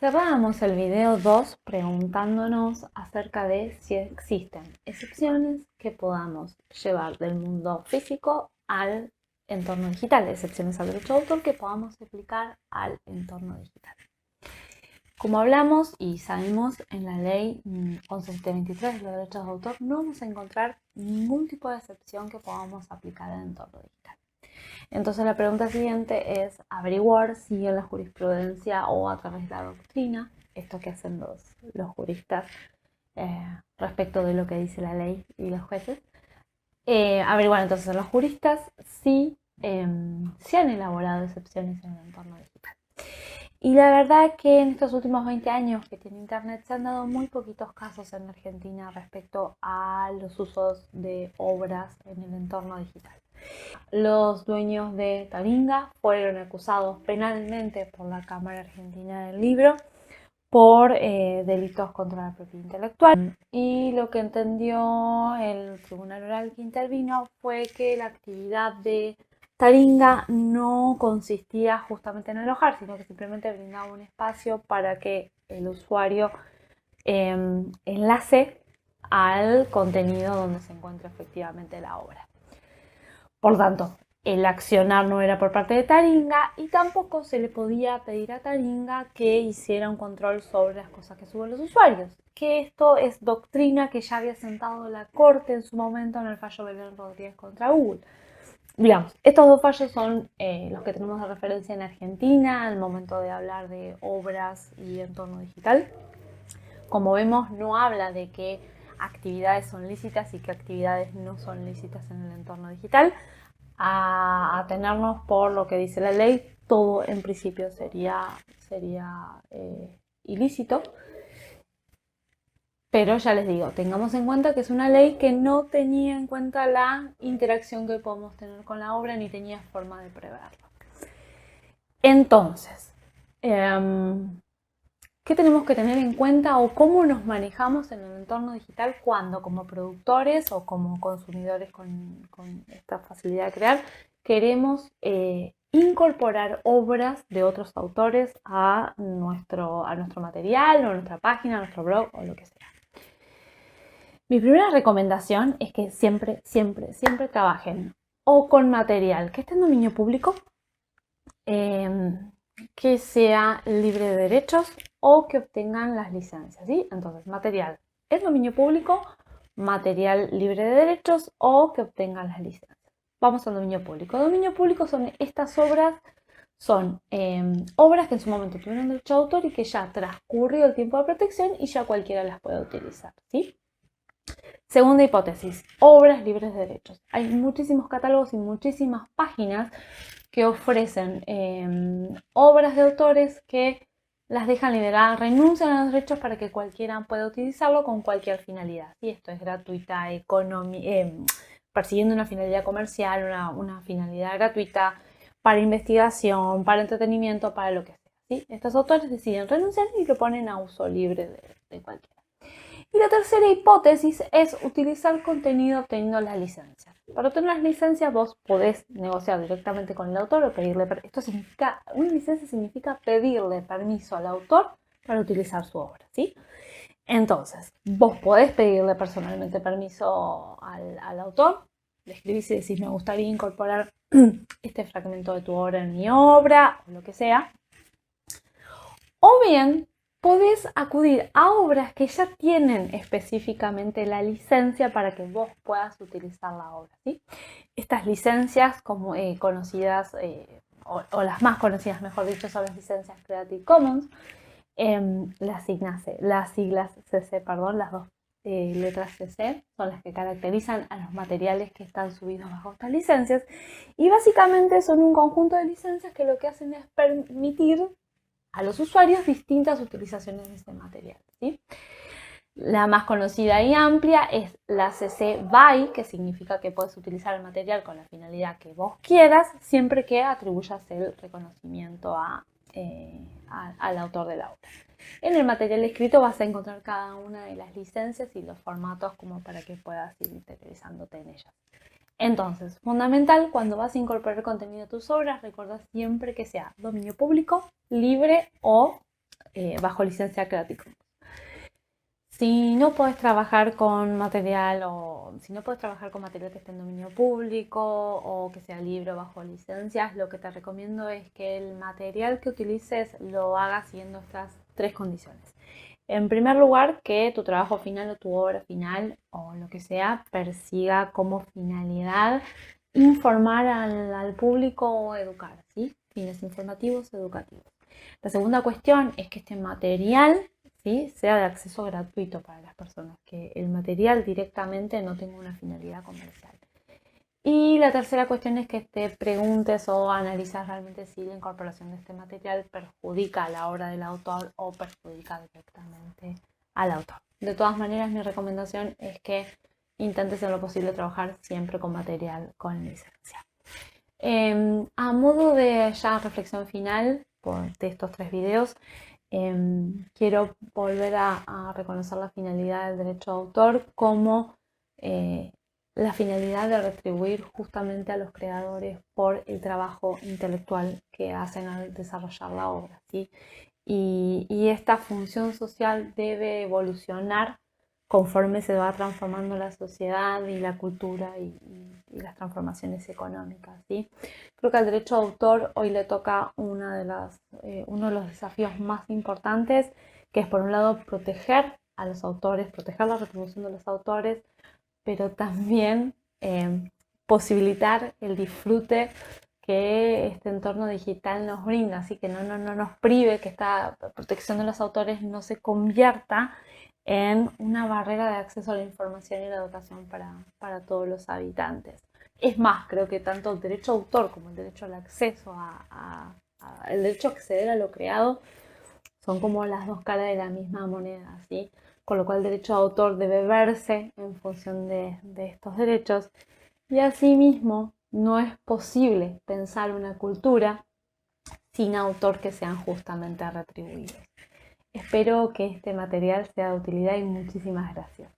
Cerrábamos el video 2 preguntándonos acerca de si existen excepciones que podamos llevar del mundo físico al entorno digital, excepciones al derecho de autor que podamos aplicar al entorno digital. Como hablamos y sabemos, en la ley 11.723 de los derechos de autor no vamos a encontrar ningún tipo de excepción que podamos aplicar al entorno digital. Entonces la pregunta siguiente es averiguar si en la jurisprudencia o a través de la doctrina, esto que hacen los juristas respecto de lo que dice la ley y los jueces, averiguar entonces a los juristas si se han elaborado excepciones en el entorno digital. Y la verdad que en estos últimos 20 años que tiene Internet se han dado muy poquitos casos en Argentina respecto a los usos de obras en el entorno digital. Los dueños de Taringa fueron acusados penalmente por la Cámara Argentina del Libro por delitos contra la propiedad intelectual. Y lo que entendió el tribunal oral que intervino fue que la actividad de Taringa no consistía justamente en alojar, sino que simplemente brindaba un espacio para que el usuario enlace al contenido donde se encuentra efectivamente la obra. Por tanto, el accionar no era por parte de Taringa y tampoco se le podía pedir a Taringa que hiciera un control sobre las cosas que suben los usuarios. Que esto es doctrina que ya había sentado la Corte en su momento en el fallo Belén Rodríguez contra Google. Digamos, estos dos fallos son los que tenemos de referencia en Argentina al momento de hablar de obras y entorno digital. Como vemos, no habla de que actividades son lícitas y que actividades no son lícitas en el entorno digital. A atenernos por lo que dice la ley, todo en principio sería ilícito. Pero ya les digo, tengamos en cuenta que es una ley que no tenía en cuenta la interacción que podemos tener con la obra ni tenía forma de preverlo. Entonces, ¿qué tenemos que tener en cuenta o cómo nos manejamos en el entorno digital cuando como productores o como consumidores con esta facilidad de crear queremos incorporar obras de otros autores a nuestro material o a nuestra página, a nuestro blog o lo que sea? Mi primera recomendación es que siempre trabajen o con material que esté en dominio público, que sea libre de derechos o que obtengan las licencias, ¿sí? Entonces, material en dominio público, material libre de derechos o que obtengan las licencias. Vamos al dominio público. Dominio público son estas obras, son obras que en su momento tuvieron derecho de autor y que ya transcurrió el tiempo de protección y ya cualquiera las puede utilizar, ¿sí? Segunda hipótesis, obras libres de derechos. Hay muchísimos catálogos y muchísimas páginas que ofrecen obras de autores que las dejan liberadas, renuncian a los derechos para que cualquiera pueda utilizarlo con cualquier finalidad. Y esto es gratuita, persiguiendo una finalidad comercial, una finalidad gratuita, para investigación, para entretenimiento, para lo que sea, ¿sí? Estos autores deciden renunciar y lo ponen a uso libre de cualquiera. Y la tercera hipótesis es utilizar contenido obteniendo las licencias. Para obtener las licencias vos podés negociar directamente con el autor o pedirle permiso. Esto significa, una licencia significa pedirle permiso al autor para utilizar su obra, ¿sí? Entonces, vos podés pedirle personalmente permiso al autor, le escribís y decís me gustaría incorporar este fragmento de tu obra en mi obra, o lo que sea. O bien, podés acudir a obras que ya tienen específicamente la licencia para que vos puedas utilizar la obra, ¿sí? Estas licencias como conocidas, o las más conocidas, mejor dicho, son las licencias Creative Commons, las siglas CC, perdón, las dos letras CC son las que caracterizan a los materiales que están subidos bajo estas licencias y básicamente son un conjunto de licencias que lo que hacen es permitir a los usuarios distintas utilizaciones de este material, ¿sí? La más conocida y amplia es la CC BY, que significa que puedes utilizar el material con la finalidad que vos quieras, siempre que atribuyas el reconocimiento al autor de la obra. En el material escrito vas a encontrar cada una de las licencias y los formatos como para que puedas ir interiorizándote en ellas. Entonces, fundamental, cuando vas a incorporar contenido a tus obras, recuerda siempre que sea dominio público, libre o bajo licencia Creative Commons. Si no puedes trabajar con material que esté en dominio público o que sea libre o bajo licencias, lo que te recomiendo es que el material que utilices lo hagas siguiendo estas 3 condiciones. En primer lugar, que tu trabajo final o tu obra final o lo que sea persiga como finalidad informar al público o educar, ¿sí? Fines informativos, educativos. La segunda cuestión es que este material, ¿sí?, sea de acceso gratuito para las personas, que el material directamente no tenga una finalidad comercial. Y la tercera cuestión es que te preguntes o analizas realmente si la incorporación de este material perjudica a la obra del autor o perjudica directamente al autor. De todas maneras, mi recomendación es que intentes en lo posible trabajar siempre con material con licencia. A modo de ya reflexión final de estos 3 videos, quiero volver a reconocer la finalidad del derecho de autor como la finalidad de retribuir justamente a los creadores por el trabajo intelectual que hacen al desarrollar la obra, ¿sí? Y esta función social debe evolucionar conforme se va transformando la sociedad y la cultura y las transformaciones económicas, ¿sí? Creo que al derecho de autor hoy le toca uno de los desafíos más importantes, que es por un lado proteger a los autores, proteger la retribución de los autores, pero también posibilitar el disfrute que este entorno digital nos brinda, así que no nos prive, que esta protección de los autores no se convierta en una barrera de acceso a la información y la educación para todos los habitantes. Es más, creo que tanto el derecho de autor como el derecho al acceso el derecho a acceder a lo creado son como las 2 caras de la misma moneda, ¿sí? Con lo cual el derecho de autor debe verse en función de estos derechos, y asimismo no es posible pensar una cultura sin autor que sean justamente retribuidos. Espero que este material sea de utilidad y muchísimas gracias.